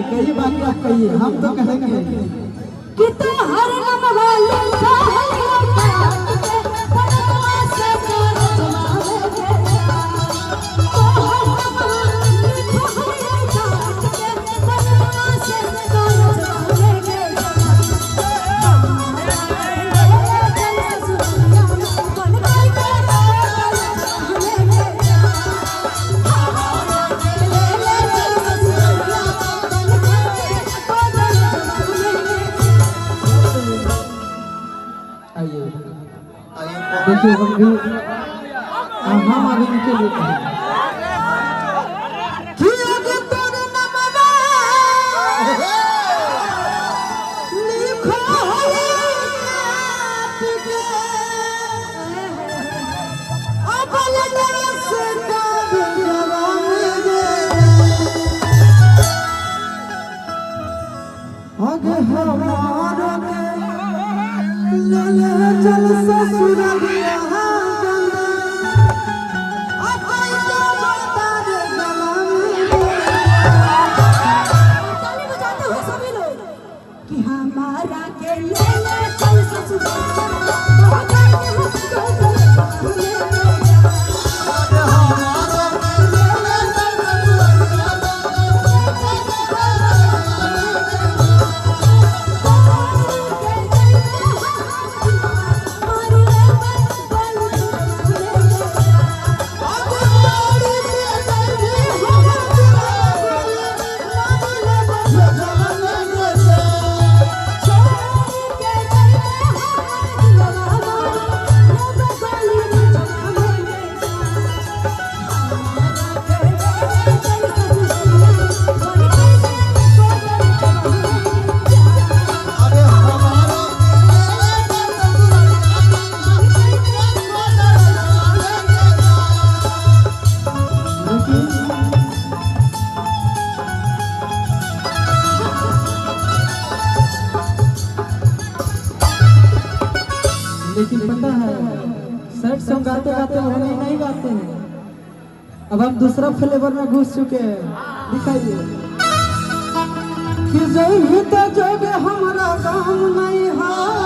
कही बात आप कहिए, हम तो कहेंगे कि तुम हर देखिए हम अभी इनके लिए आगे हमारा चल ससुरलिया कि हमारा के ले चल ससुरलिया लेकिन पता है सैड सॉन्ग गाते गाते होली नहीं गाते हैं। अब हम दूसरा फ्लेवर में घुस चुके हैं। दिखाइए कि जय तो जोगे हमारा काम नहीं है।